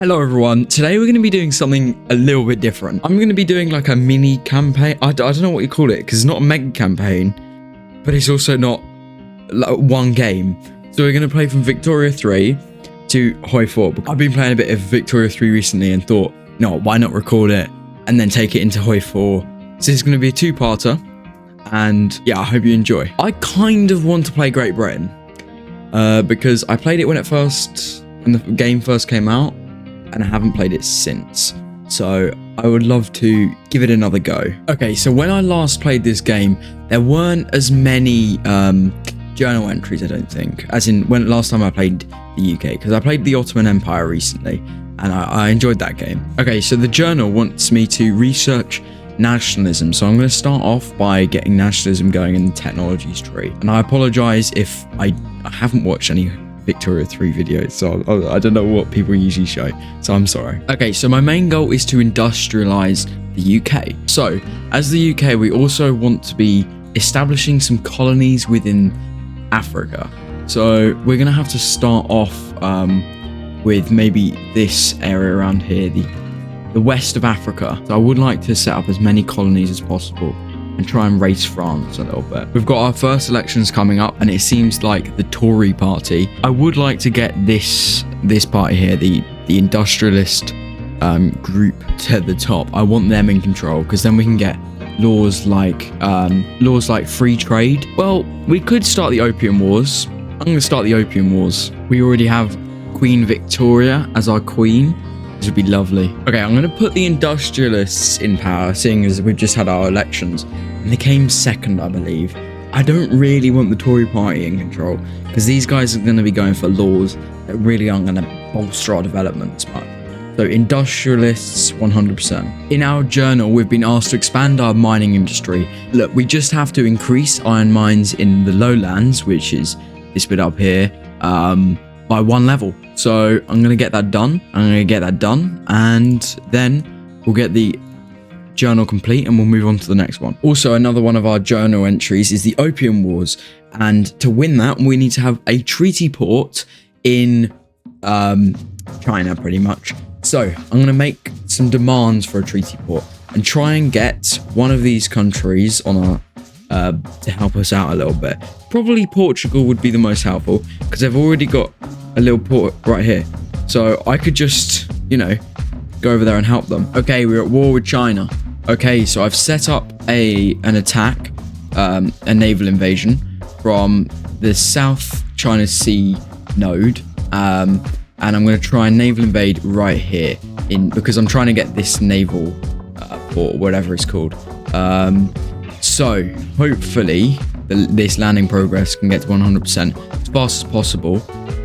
Hello everyone, today we're going to be doing something a little bit different. I'm going to be doing like a mini campaign. I don't know what you call it because it's not a mega campaign, but it's also not like one game. So we're going to play from Victoria 3 to Hoi 4. I've been playing a bit of Victoria 3 recently and thought, no, why not record it and then take it into Hoi 4. So this is going to be a two-parter and yeah, I hope you enjoy. I kind of want to play Great Britain because I played it when the game first came out, and I haven't played it since, so I would love to give it another go. Okay, so when I last played this game, there weren't as many journal entries, I don't think, as in when last time I played the UK, because I played the Ottoman Empire recently, and I enjoyed that game. Okay, so the journal wants me to research nationalism, so I'm going to start off by getting nationalism going in the technologies tree, and I apologize if I haven't watched any Victoria 3 videos, so I don't know what people usually show, so I'm sorry. Okay, so my main goal is to industrialize the UK. So as the UK, we also want to be establishing some colonies within Africa. So we're gonna have to start off with maybe this area around here, the west of Africa. So I would like to set up as many colonies as possible and try and race France a little bit. We've got our first elections coming up, and it seems like the Tory party. I would like to get this party here, the industrialist group, to the top. I want them in control because then we can get laws like free trade. Well, we could start the Opium Wars. I'm going to start the Opium Wars. We already have Queen Victoria as our queen. This would be lovely. Okay, I'm going to put the industrialists in power, seeing as we've just had our elections. And they came second, I believe. I don't really want the Tory party in control, because these guys are going to be going for laws that really aren't going to bolster our developments much. So industrialists, 100%. In our journal, we've been asked to expand our mining industry. Look, we just have to increase iron mines in the lowlands, which is this bit up here, by 1 level. So I'm going to get that done. And then we'll get the journal complete and we'll move on to the next one. Also, another one of our journal entries is the Opium Wars. And to win that, we need to have a treaty port in China, pretty much. So I'm going to make some demands for a treaty port and try and get one of these countries on our to help us out a little bit. Probably Portugal would be the most helpful because they've already got a little port right here. So I could just, go over there and help them. Okay, we're at war with China. Okay, so I've set up an attack, a naval invasion from the South China Sea node. And I'm going to try and naval invade right here because I'm trying to get this naval port, whatever it's called. So hopefully this landing progress can get to 100% as fast as possible,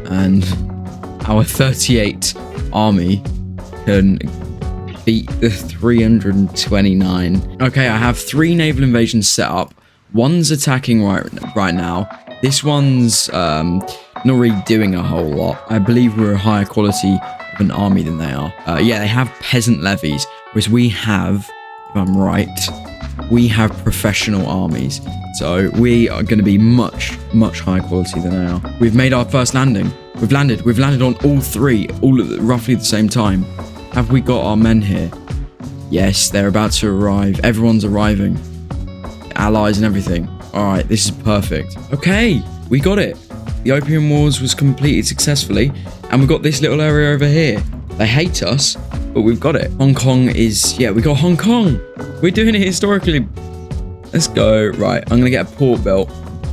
and our 38 army can beat the 329. Okay, I have 3 naval invasions set up. One's attacking right now. This one's not really doing a whole lot. I believe we're a higher quality of an army than they are. Yeah, they have peasant levies, whereas we have, if I'm right, we have professional armies. So we are going to be much higher quality than they are. We've made our first landing. We've landed on all 3, all at roughly the same time. Have we got our men here? Yes, they're about to arrive. Everyone's arriving. Allies and everything. All right, this is perfect. Okay, we got it. The Opium Wars was completed successfully, and we've got this little area over here. They hate us, but we've got it. Hong Kong is, yeah, we got Hong Kong. We're doing it historically. Let's go. Right, I'm going to get a port built,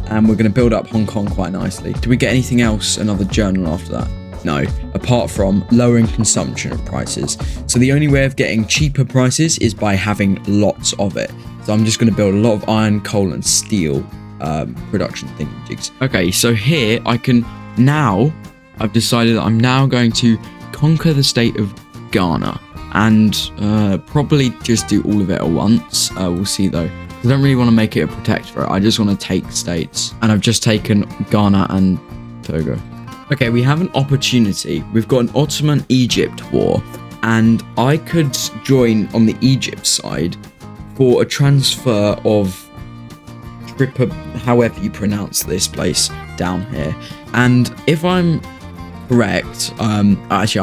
and we're going to build up Hong Kong quite nicely. Do we get anything else, another journal after that? No, apart from lowering consumption prices. So the only way of getting cheaper prices is by having lots of it. So I'm just going to build a lot of iron, coal, and steel production thingy-jigs. Okay, so here I've decided that I'm now going to conquer the state of Ghana and probably just do all of it at once. We'll see though. I don't really want to make it a protectorate. I just want to take states, and I've just taken Ghana and Togo. Okay, we have an opportunity. We've got an Ottoman-Egypt war, and I could join on the Egypt side for a transfer of however you pronounce this place down here. And if I'm correct, actually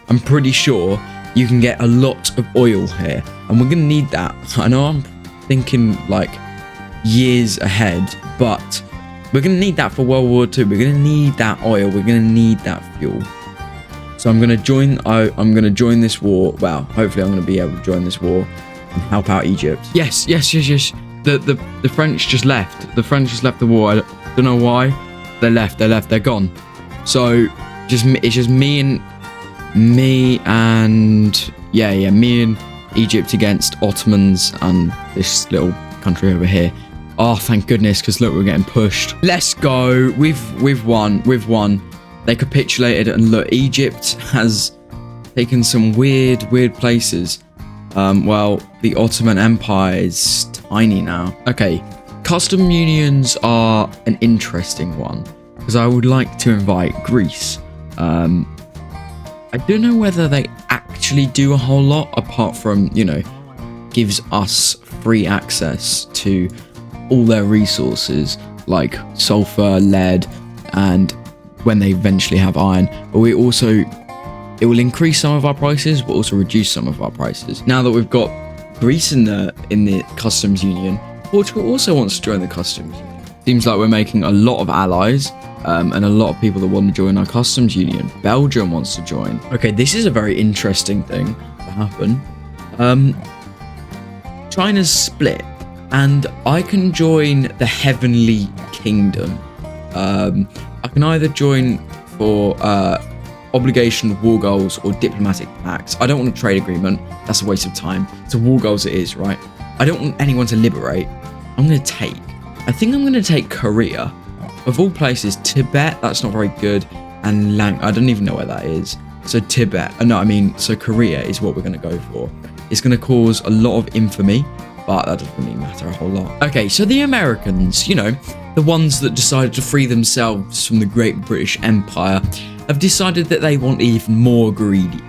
I'm pretty sure you can get a lot of oil here, and we're gonna need that. I know I'm thinking like years ahead, but we're gonna need that for World War II. We're gonna need that oil. We're gonna need that fuel. So I'm gonna join this war. Well, hopefully I'm gonna be able to join this war and help out Egypt. Yes. The French just left. The French just left the war. I don't know why. They left. They're gone. So it's just me and Egypt against Ottomans and this little country over here. Oh, thank goodness, because look, we're getting pushed. Let's go. We've won. They capitulated, and look, Egypt has taken some weird places. Well, the Ottoman Empire is tiny now. Okay, custom unions are an interesting one, because I would like to invite Greece. I don't know whether they actually do a whole lot, apart from, gives us free access to all their resources, like sulfur, lead, and when they eventually have iron. But it will increase some of our prices, but also reduce some of our prices. Now that we've got Greece in the customs union, Portugal also wants to join the customs union. Seems like we're making a lot of allies, and a lot of people that want to join our customs union. Belgium wants to join. Okay, this is a very interesting thing to happen. China's split, and I can join the Heavenly Kingdom. I can either join for obligation of war goals or diplomatic pacts. I don't want a trade agreement. That's a waste of time. So war goals it is, right? I don't want anyone to liberate. I think I'm going to take Korea. Of all places, Tibet, that's not very good. And I don't even know where that is. So so Korea is what we're going to go for. It's going to cause a lot of infamy, but that doesn't really matter a whole lot. Okay, so the Americans, the ones that decided to free themselves from the Great British Empire, have decided that they want even more greedy.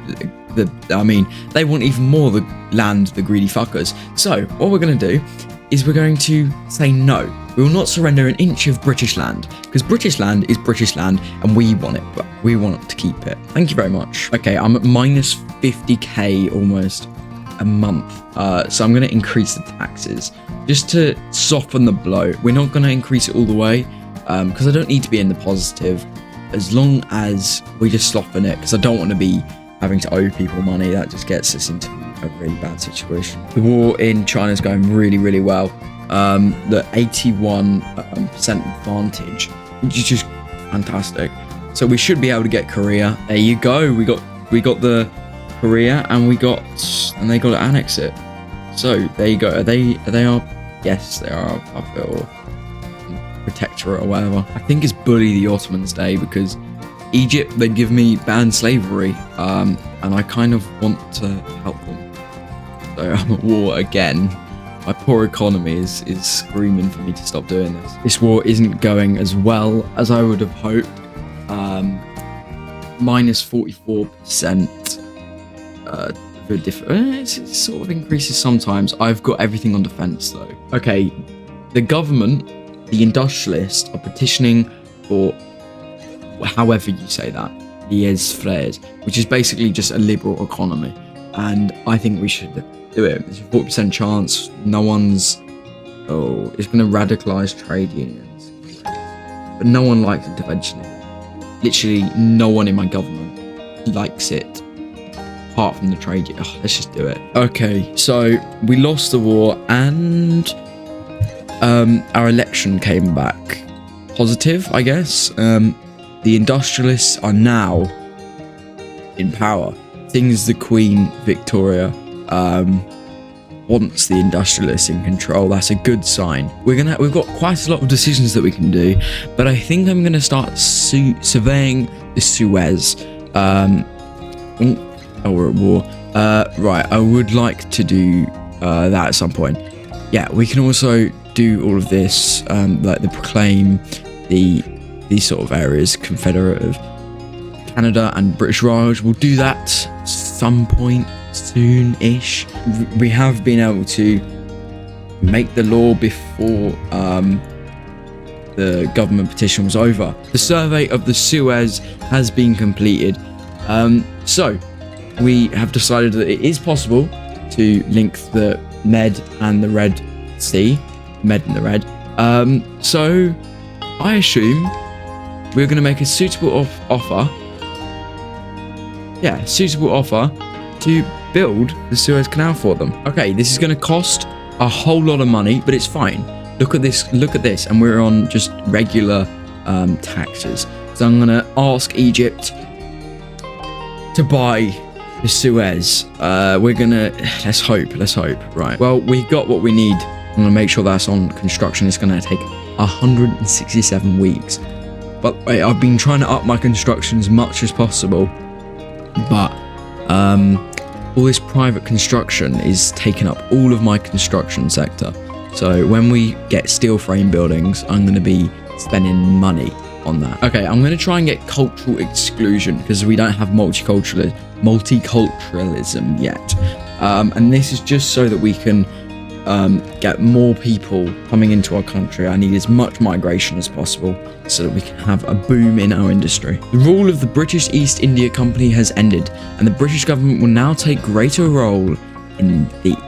They want even more the land, the greedy fuckers. So what we're going to do is we're going to say no. We will not surrender an inch of British land, because British land is British land and we want it, but we want to keep it. Thank you very much. Okay, I'm at minus 50k almost a month. So I'm going to increase the taxes just to soften the blow. We're not going to increase it all the way, because I don't need to be in the positive, as long as we just soften it, because I don't want to be having to owe people money. That just gets us into a really bad situation. The war in China is going really well. The 81% advantage, which is just fantastic. So we should be able to get Korea. There you go. We got the Korea, and they got to annex it. So there you go. Yes, they are a puppet or protectorate or whatever. I think it's Bully the Ottomans Day, because Egypt, they give me banned slavery, and I kind of want to help them. So I'm at war again. My poor economy is screaming for me to stop doing this. This war isn't going as well as I would have hoped. Minus 44%. It sort of increases sometimes. I've got everything on defense though. Okay, the government, the industrialists, are petitioning for, however you say that, liés frères, which is basically just a liberal economy, and I think we should do it. There's a 40% chance. It's going to radicalize trade unions, but no one likes interventionism. Literally no one in my government likes it, apart from the trade union. Let's just do it. Okay, so we lost the war, and our election came back positive, I guess. The industrialists are now in power. Things the Queen Victoria wants the industrialists in control. That's a good sign. We've got quite a lot of decisions that we can do, but I think I'm gonna start surveying the Suez. We're at war. Right, I would like to do that at some point. Yeah, we can also do all of this, like the Proclaim, these sort of areas, Confederate of Canada and British Raj. We'll do that some point soon-ish. We have been able to make the law before the government petition was over. The survey of the Suez has been completed. So we have decided that it is possible to link the Med and the Red Sea. Med and the Red. So I assume we're going to make a suitable offer. Yeah, suitable offer to build the Suez Canal for them. Okay, this is going to cost a whole lot of money, but it's fine. Look at this, and we're on just regular taxes. So I'm going to ask Egypt to buy the Suez. We're going to, let's hope. Right, well, we got what we need. I'm going to make sure that's on construction. It's going to take 167 weeks. But wait, I've been trying to up my construction as much as possible. But all this private construction is taking up all of my construction sector. So when we get steel frame buildings, I'm going to be spending money on that. Okay, I'm going to try and get cultural exclusion because we don't have multiculturalism yet. And this is just so that we can get more people coming into our country. I need as much migration as possible so that we can have a boom in our industry. The rule of the British East India Company has ended, and the British government will now take greater role in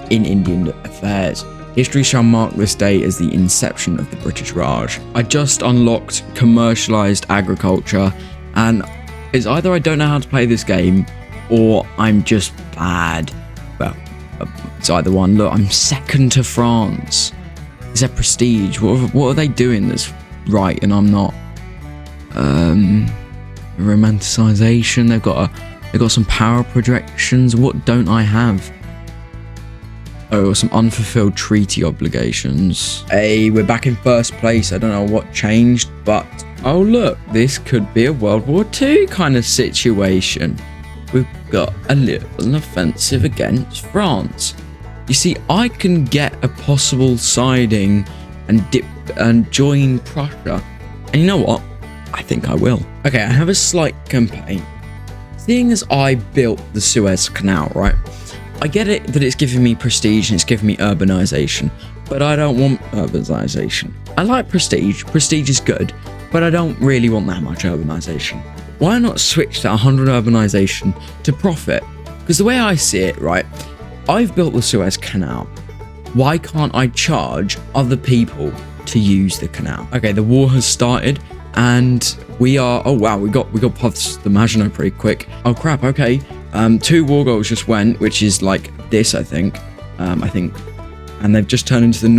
Indian affairs. History shall mark this day as the inception of the British Raj. I just unlocked commercialized agriculture, and it's either I don't know how to play this game or I'm just bad. Well, it's either one. Look, I'm second to France. Is that prestige? What are they doing that's right and I'm not? Romanticization. They've got some power projections. What don't I have? Oh, some unfulfilled treaty obligations. Hey, we're back in first place. I don't know what changed, but oh look, this could be a World War II kind of situation. We've got a little offensive against France. You see, I can get a possible siding and join Prussia. And you know what? I think I will. Okay, I have a slight campaign. Seeing as I built the Suez Canal, right? I get it that it's giving me prestige and it's giving me urbanization, but I don't want urbanization. I like prestige. Prestige is good, but I don't really want that much urbanization. Why not switch to 100 urbanization to profit? Because the way I see it, right, I've built the Suez Canal. Why can't I charge other people to use the canal? Okay, the war has started and we are, oh wow, we got past the Maginot pretty quick. Oh crap, okay. 2 war goals just went, which is like this, I think, and they've just turned into the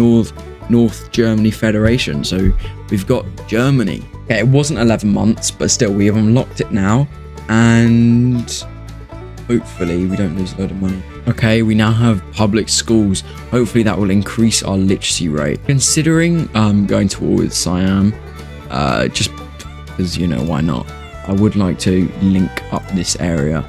North Germany Federation. So we've got Germany. Okay, it wasn't 11 months, but still, we have unlocked it now, and hopefully we don't lose a load of money. Okay, we now have public schools. Hopefully that will increase our literacy rate. Considering going to war with Siam, just because, you know, why not? I would like to link up this area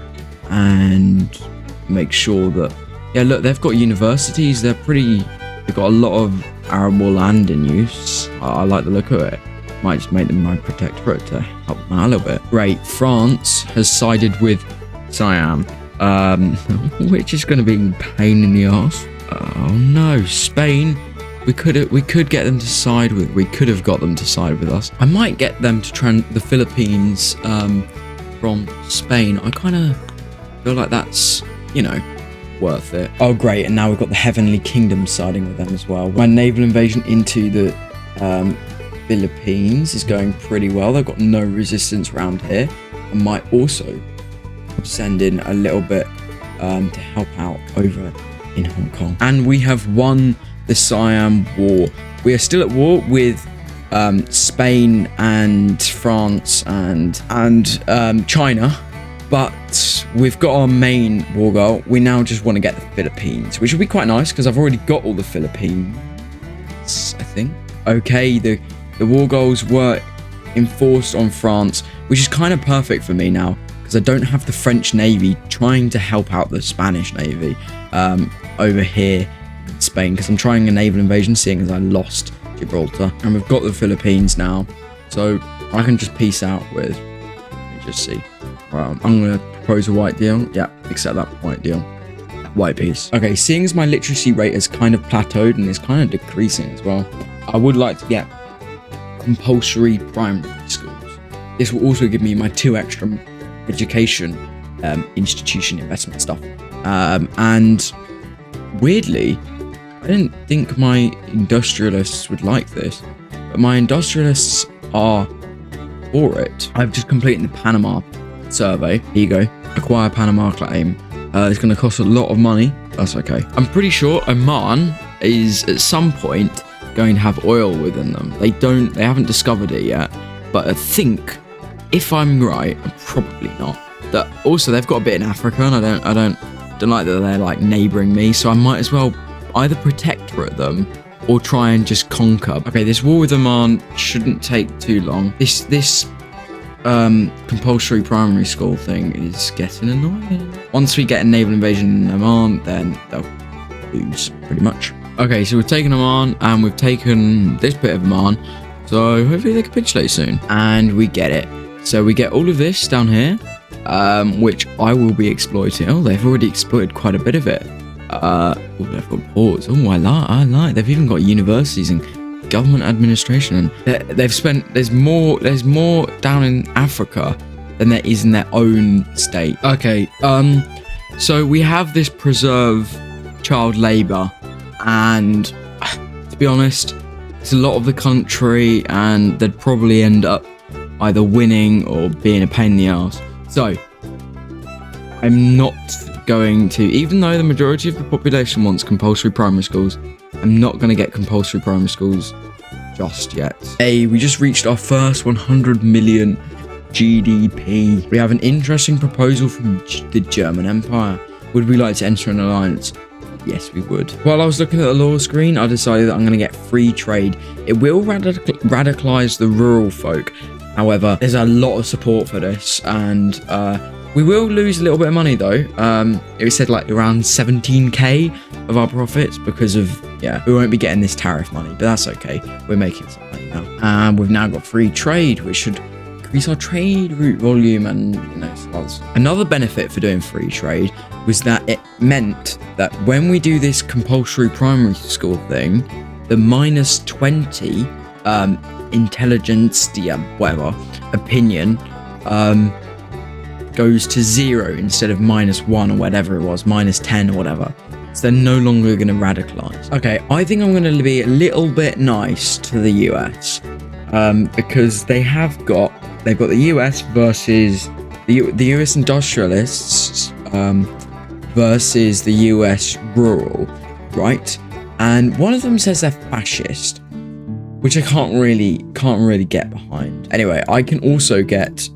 and make sure that, yeah, look, they've got universities. They've got a lot of arable land in use. I like the look of it. Might just make them my protectorate to help them out a little bit. Great, France has sided with Siam, which is going to be a pain in the ass. Oh no, Spain. We could get them to side with. We could have got them to side with us. I might get them to the Philippines from Spain. I kind of feel like that's, you know, worth it. Oh great, and now we've got the Heavenly Kingdom siding with them as well. My naval invasion into the Philippines is going pretty well. They've got no resistance around here. I might also send in a little bit to help out over in Hong Kong. And we have won the Siam War. We are still at war with Spain and France and China. But we've got our main war goal. We now just want to get the Philippines, which will be quite nice because I've already got all the Philippines, I think. Okay, the war goals were enforced on France, which is kind of perfect for me now because I don't have the French Navy trying to help out the Spanish Navy over here in Spain, because I'm trying a naval invasion, seeing as I lost Gibraltar. And we've got the Philippines now, so I can just peace out with, let me just see. Right, I'm going to propose a white deal. Yeah, accept that white deal. White piece. Okay, seeing as my literacy rate has kind of plateaued and is kind of decreasing as well, I would like to get compulsory primary schools. This will also give me my 2 extra education institution investment stuff. And weirdly, I didn't think my industrialists would like this, but my industrialists are for it. I've just completed the Panama survey. Here you go. Acquire Panama claim. It's going to cost a lot of money. That's okay. I'm pretty sure Oman is at some point going to have oil within them. They haven't discovered it yet, but I think, if I'm right, I'm probably not. That also they've got a bit in Africa, and I don't like that they're like neighboring me, so I might as well either protectorate them or try and just conquer. Okay, this war with Oman shouldn't take too long. This compulsory primary school thing is getting annoying. Once we get a naval invasion in Oman, then they'll lose pretty much. Okay, so we've taken Oman and we've taken this bit of Oman, so hopefully they capitulate soon. And we get it. So we get all of this down here, which I will be exploiting. Oh, they've already exploited quite a bit of it. Oh, they've got ports. Oh, I like. They've even got universities and government administration. And they've spent. There's more down in Africa than there is in their own state. Okay. So we have this preserve child labor, and to be honest, it's a lot of the country, and they'd probably end up either winning or being a pain in the ass. So I'm not going to, even though the majority of the population wants compulsory primary schools, I'm not going to get compulsory primary schools just yet. Hey, we just reached our first 100 million GDP. We have an interesting proposal from the German Empire. Would we like to enter an alliance? Yes, we would. While I was looking at the law screen, I decided that I'm going to get free trade. It will radicalize the rural folk. However, there's a lot of support for this, and we will lose a little bit of money though. It said like around 17k of our profits because of, we won't be getting this tariff money, but that's okay. We're making some money now. And we've now got free trade, which should increase our trade route volume and, slots. Another benefit for doing free trade was that it meant that when we do this compulsory primary school thing, the -20 intelligence, opinion, goes to 0 instead of -1 or whatever it was, -10 or whatever. So they're no longer going to radicalize. Okay, I think I'm going to be a little bit nice to the US, because they've got the US versus the US industrialists versus the US rural, right? And one of them says they're fascist, which I can't really get behind. Anyway, I can also get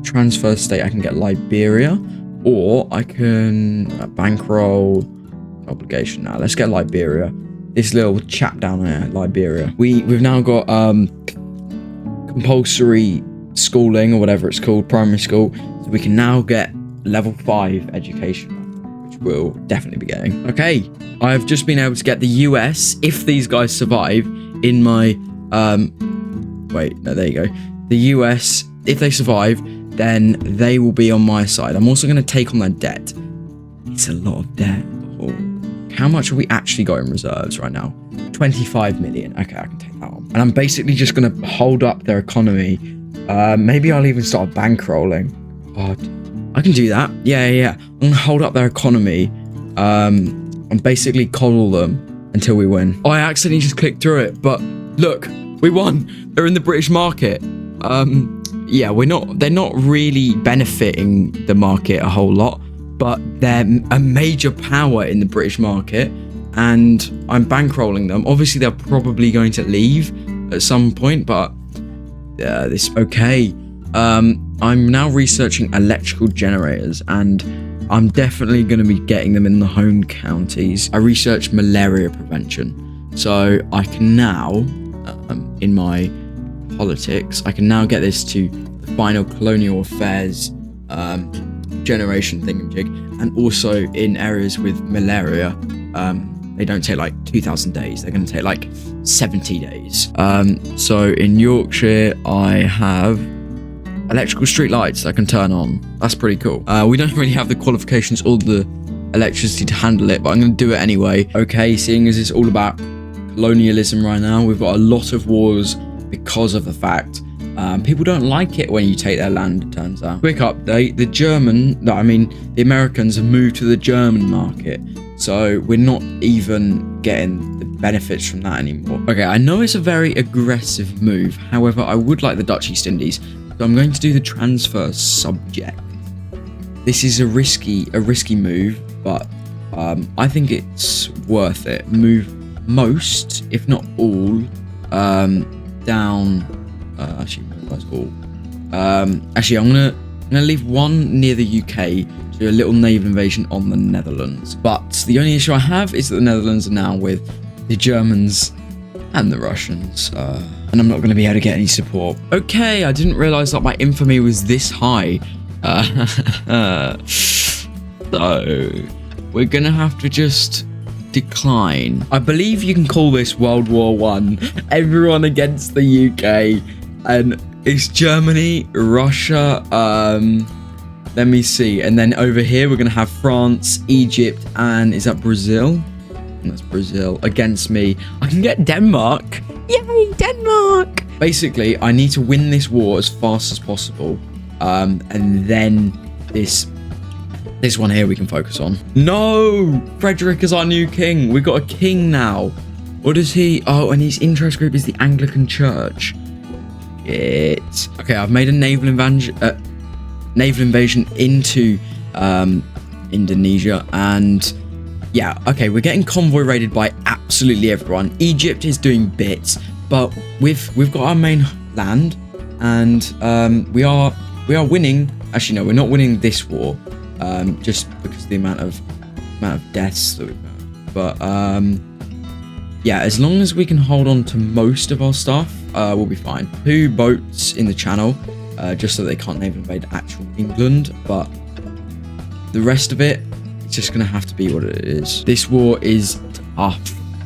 transfer state. I can get Liberia, or I can bankroll obligation. Now let's get Liberia. This little chap down here, Liberia. We've now got compulsory schooling or whatever it's called, primary school. So we can now get level 5 education, which we'll definitely be getting. Okay, I've just been able to get the US, if these guys survive, in my there you go. The US, if they survive, then they will be on my side. I'm also going to take on their debt. It's a lot of debt. Oh. How much have we actually got in reserves right now? 25 million. Okay, I can take that on. And I'm basically just going to hold up their economy. Maybe I'll even start bankrolling. God, I can do that. Yeah. I'm going to hold up their economy and basically coddle them until we win. Oh, I accidentally just clicked through it, but look, we won. They're in the British market. They're not really benefiting the market a whole lot, but they're a major power in the British market, and I'm bankrolling them. Obviously, they're probably going to leave at some point, but okay. I'm now researching electrical generators, and I'm definitely going to be getting them in the home counties. I researched malaria prevention, so I can now, in my politics, I can now get this to the final colonial affairs generation thingamajig, and also in areas with malaria, they don't take like 2,000 days. They're going to take like 70 days. So in Yorkshire, I have electrical street lights I can turn on. That's pretty cool. We don't really have the qualifications or the electricity to handle it, but I'm going to do it anyway. Okay, seeing as it's all about colonialism right now, we've got a lot of wars because of the fact People don't like it when you take their land, it turns out. Quick update, the Americans have moved to the German market. So we're not even getting the benefits from that anymore. Okay, I know it's a very aggressive move. However, I would like the Dutch East Indies. So I'm going to do the transfer subject. This is a risky move, but I think it's worth it. Move most, if not all, down. Actually, that's all. Actually, I'm gonna leave one near the UK to do a little naval invasion on the Netherlands. But the only issue I have is that the Netherlands are now with the Germans and the Russians, and I'm not going to be able to get any support. Okay, I didn't realize that my infamy was this high. So we're gonna have to just decline. I believe you can call this World War I. Everyone against the UK, and it's Germany, Russia, let me see, and then over here we're gonna have France, Egypt, and is that Brazil? That's Brazil against me. I can get Denmark. Yay, Denmark! Basically, I need to win this war as fast as possible, and then this one here we can focus on. No! Frederick is our new king. We've got a king now. What is he? Oh, and his interest group is the Anglican Church. Shit. Okay, I've made a naval invasion into Indonesia, and yeah, okay, we're getting convoy raided by absolutely everyone. Egypt is doing bits, but we've got our main land, and we are winning. Actually, no, we're not winning this war, just because of the amount of deaths that we've got. But yeah, as long as we can hold on to most of our stuff, we'll be fine. 2 boats in the channel, just so they can't naval invade actual England, but the rest of it, it's just gonna have to be what it is. This war is tough.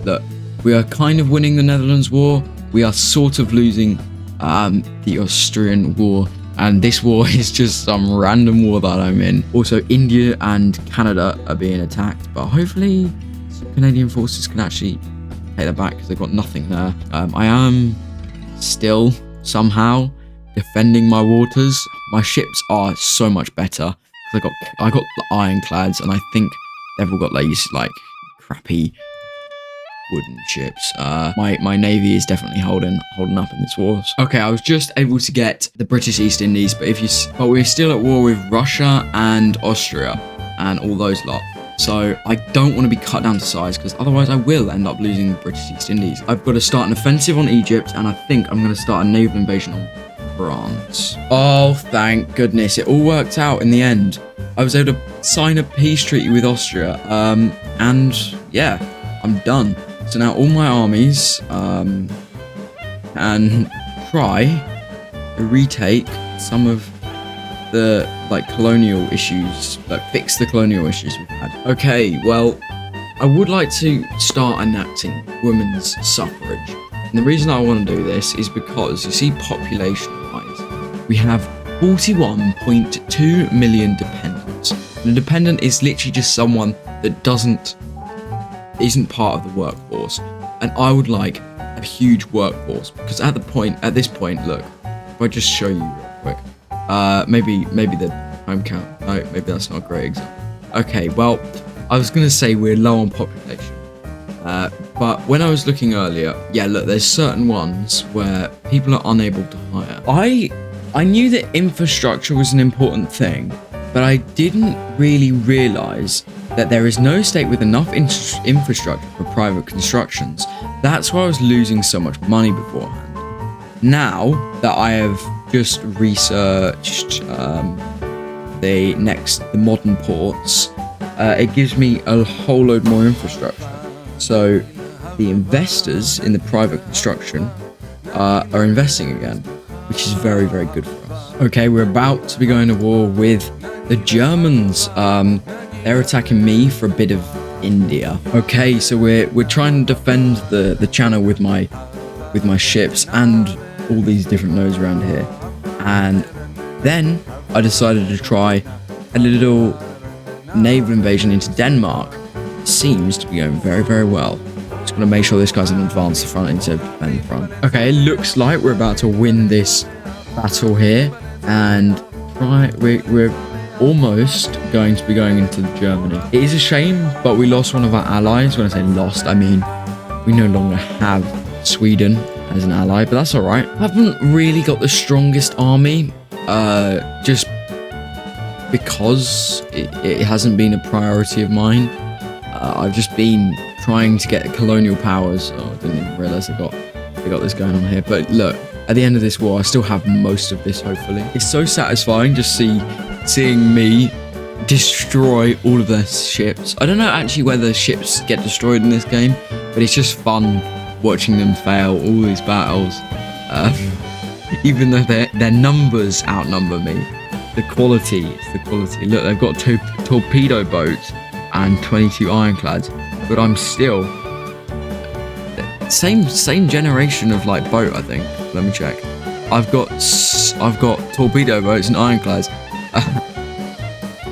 Look, we are kind of winning the Netherlands war. We are sort of losing the Austrian war, and this war is just some random war that I'm in. Also, India and Canada are being attacked, but hopefully Canadian forces can actually take that back because they've got nothing there. I am still somehow defending my waters. My ships are so much better because I got the ironclads, and I think they've all got these like crappy wooden ships. My navy is definitely holding up in this war. Okay, I was just able to get the British East Indies, but we're still at war with Russia and Austria and all those lot. So I don't want to be cut down to size, because otherwise I will end up losing the British East Indies. I've got to start an offensive on Egypt, and I think I'm going to start a naval invasion on France. Oh, thank goodness. It all worked out in the end. I was able to sign a peace treaty with Austria, and yeah, I'm done. So now all my armies can try to retake some of the colonial issues, fix the colonial issues we've had. Okay, well, I would like to start enacting women's suffrage. And the reason I want to do this is because, you see, population-wise, we have 41.2 million dependents. And a dependent is literally just someone that isn't part of the workforce. And I would like a huge workforce, because at this point, look, if I just show you real quick, maybe the home count. No, maybe that's not a great example. Okay, well, I was gonna say we're low on population, but when I was looking earlier, yeah, look, there's certain ones where people are unable to hire. I knew that infrastructure was an important thing, but I didn't really realize that there is no state with enough infrastructure for private constructions. That's why I was losing so much money beforehand. Now that I have just researched the modern ports, it gives me a whole load more infrastructure. So the investors in the private construction are investing again, which is very, very good for us. Okay, we're about to be going to war with the Germans. They're attacking me for a bit of India. Okay, so we're trying to defend the channel with my ships and all these different nodes around here. And then I decided to try a little naval invasion into Denmark. It seems to be going very, very well. Just gonna make sure this guy's in advance the front instead of defend the front. Okay, it looks like we're about to win this battle here, and we're almost going to be going into Germany. It is a shame, but we lost one of our allies. When I say lost, I mean we no longer have Sweden as an ally, but that's all right. I haven't really got the strongest army, just because it hasn't been a priority of mine. I've just been trying to get colonial powers. Oh, I didn't even realize I got this going on here. But look, at the end of this war, I still have most of this, hopefully. It's so satisfying just seeing me destroy all of their ships. I don't know actually whether ships get destroyed in this game, but it's just fun watching them fail all these battles. Even though their numbers outnumber me. The quality, it's the quality. Look, they've got 2 torpedo boats and 22 ironclads, but I'm still same generation of like boat, I think. Let me check. I've got torpedo boats and ironclads.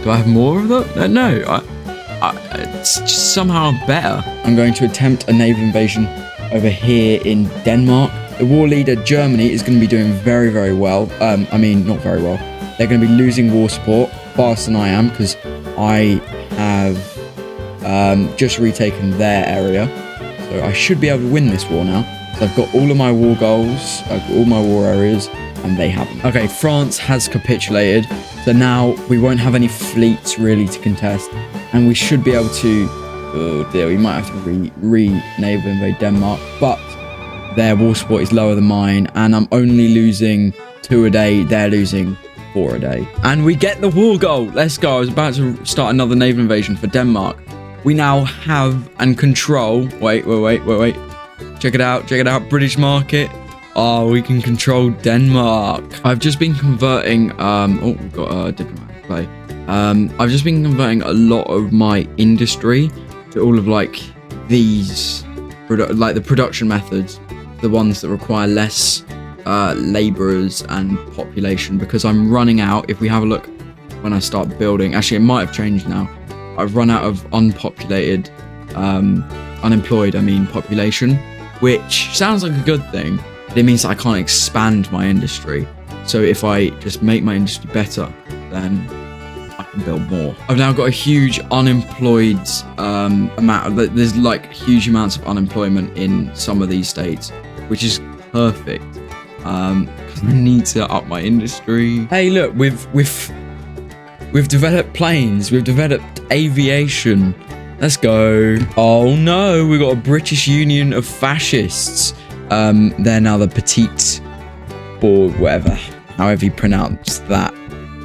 Do I have more of them? No, it's just somehow better. I'm going to attempt a naval invasion over here in Denmark. The war leader Germany is going to be doing very, very well. I mean, not very well. They're going to be losing war support faster than I am because I have just retaken their area. So I should be able to win this war now. So I've got all of my war goals, I've got all my war areas, and they haven't. Okay, France has capitulated. So now we won't have any fleets really to contest. And we should be able to, oh dear, we might have to re-naval invade Denmark. But their war support is lower than mine. And I'm only losing 2 a day, they're losing 4 a day. And we get the war goal. Let's go. I was about to start another naval invasion for Denmark. We now have and control. Wait. Check it out. British market. Oh, we can control Denmark. I've just been converting. Oh, we've got a diplomat to play. I've just been converting a lot of my industry to all of like these, like the production methods, the ones that require less laborers and population, because I'm running out. If we have a look when I start building, actually it might have changed now. I've run out of unpopulated, unemployed, I mean, population, which sounds like a good thing, but it means that I can't expand my industry. So if I just make my industry better, then I can build more. I've now got a huge unemployed amount. There's like huge amounts of unemployment in some of these states, which is perfect. Because I need to up my industry. Hey, look, we've developed planes. We've developed aviation. Let's go. Oh no, we got a British Union of fascists. They're now the petite, or whatever, however you pronounce that.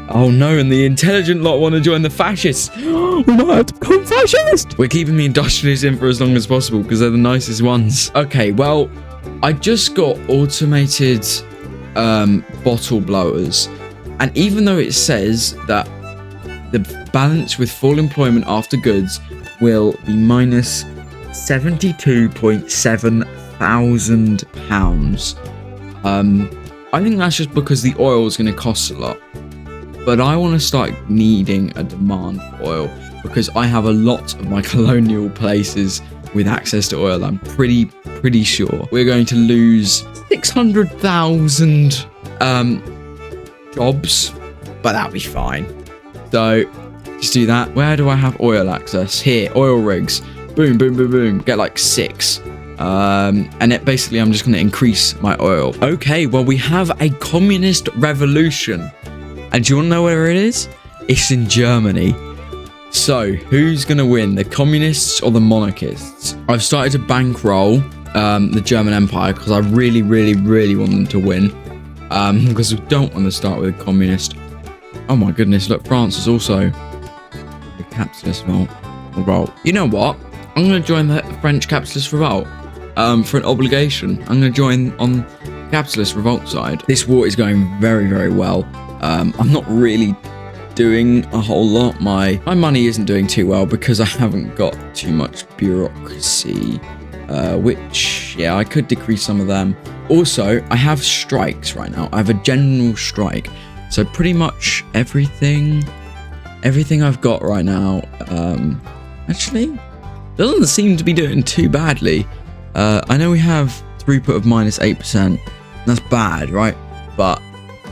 Oh no, and the intelligent lot want to join the fascists. We might have to become fascist. We're keeping the industrialists in for as long as possible because they're the nicest ones. Okay, well, I just got automated bottle blowers, and even though it says that the balance with full employment after goods will be minus £72.7 thousand. I think that's just because the oil is going to cost a lot. But I want to start needing a demand for oil because I have a lot of my colonial places with access to oil. I'm pretty sure we're going to lose 600,000 jobs, but that'll be fine. So just do that. Where do I have oil access? Here, oil rigs. Boom, boom, boom, boom. Get like 6. And it basically, I'm just going to increase my oil. Okay, well, we have a communist revolution. And do you want to know where it is? It's in Germany. So, who's going to win? The communists or the monarchists? I've started to bankroll the German Empire because I really want them to win. Because we don't want to start with a communist. Oh my goodness, look, France is also a capitalist revolt. You know what? I'm going to join the French capitalist revolt for an obligation. I'm going to join on the capitalist revolt side. This war is going very well. I'm not really doing a whole lot. My money isn't doing too well because I haven't got too much bureaucracy, which, yeah, I could decrease some of them. Also, I have strikes right now. I have a general strike. So pretty much everything I've got right now, actually, doesn't seem to be doing too badly. I know we have throughput of minus 8%. That's bad, right? But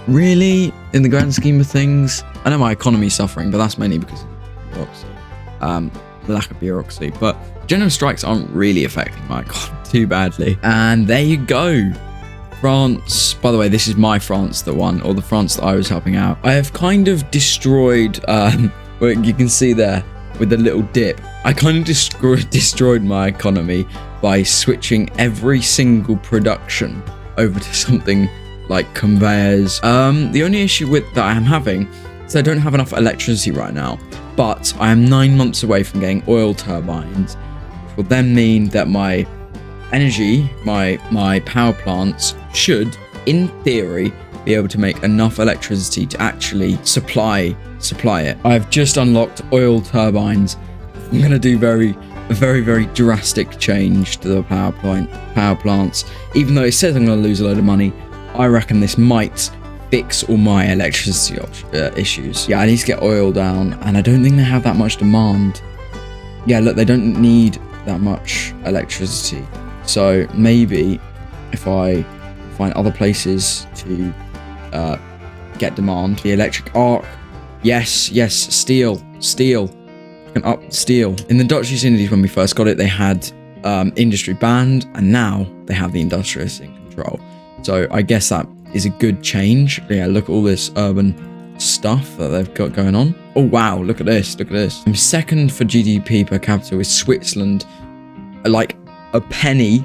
really, in the grand scheme of things, I know my economy's suffering, but that's mainly because of bureaucracy. The lack of bureaucracy. But general strikes aren't really affecting my economy too badly. And there you go. France, by the way, this is my France that won, or the France that I was helping out. I have kind of destroyed, well, you can see there with the little dip, I kind of destroyed my economy by switching every single production over to something like conveyors. The only issue with that I am having is I don't have enough electricity right now, but I am 9 months away from getting oil turbines, which will then mean that my energy, my power plants should, in theory, be able to make enough electricity to actually supply it. I've just unlocked oil turbines. I'm gonna do a very drastic change to the power plants. Even though it says I'm gonna lose a load of money, I reckon this might fix all my electricity issues. Yeah, I need to get oil down, and I don't think they have that much demand. Yeah, look, they don't need that much electricity. So maybe if I find other places to get demand, the electric arc. Yes, steel. I can up steel. In the Dutch East Indies, when we first got it, they had industry banned, and now they have the industrialists in control. So I guess that is a good change. Yeah, look at all this urban stuff that they've got going on. Oh wow, look at this. I'm second for GDP per capita with Switzerland, like a penny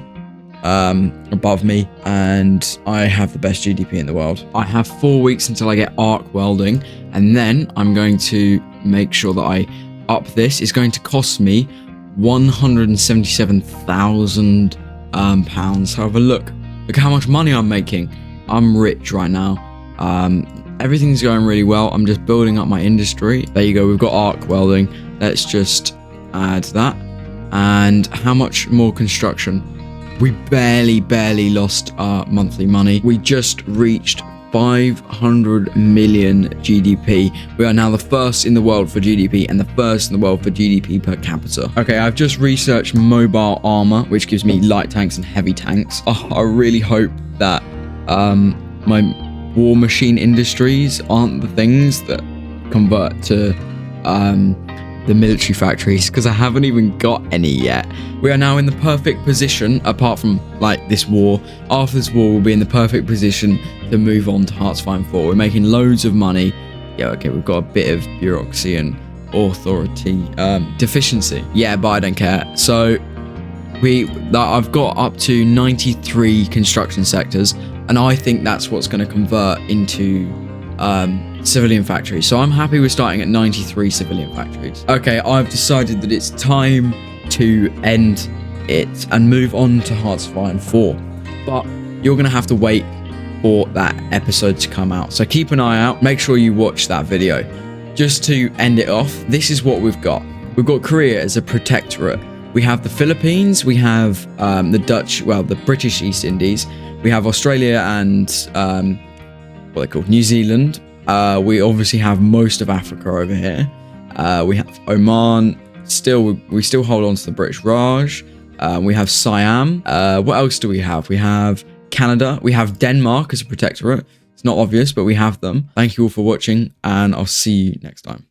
above me, and I have the best GDP in the world. I have 4 weeks until I get arc welding, and then I'm going to make sure that I up this. It's going to cost me £177,000 pounds. However, look how much money I'm making. I'm rich right now. Everything's going really well. I'm just building up my industry. There you go, we've got arc welding. Let's just add that. And how much more construction? We barely lost our monthly money. We just reached 500 million GDP. We are now the first in the world for GDP and the first in the world for GDP per capita. Okay, I've just researched mobile armor, which gives me light tanks and heavy tanks. Oh, I really hope that my war machine industries aren't the things that convert to the military factories, because I haven't even got any yet. We are now in the perfect position, apart from like this war. After this war, we'll be in the perfect position to move on to Hearts-Fine 4. We're making loads of money. Yeah, okay, we've got a bit of bureaucracy and authority deficiency. Yeah, but I don't care. So I've got up to 93 construction sectors, and I think that's what's going to convert into civilian factories. So I'm happy we're starting at 93 civilian factories. Okay, I've decided that it's time to end it and move on to Hearts-Fine 4. But you're going to have to wait for that episode to come out. So keep an eye out. Make sure you watch that video. Just to end it off, this is what we've got. We've got Korea as a protectorate. We have the Philippines. We have the British East Indies. We have Australia and what they're called, New Zealand. We obviously have most of Africa over here. We have Oman. We still hold on to the British Raj. We have Siam. What else do we have? We have Canada. We have Denmark as a protectorate. It's not obvious, but we have them. Thank you all for watching, and I'll see you next time.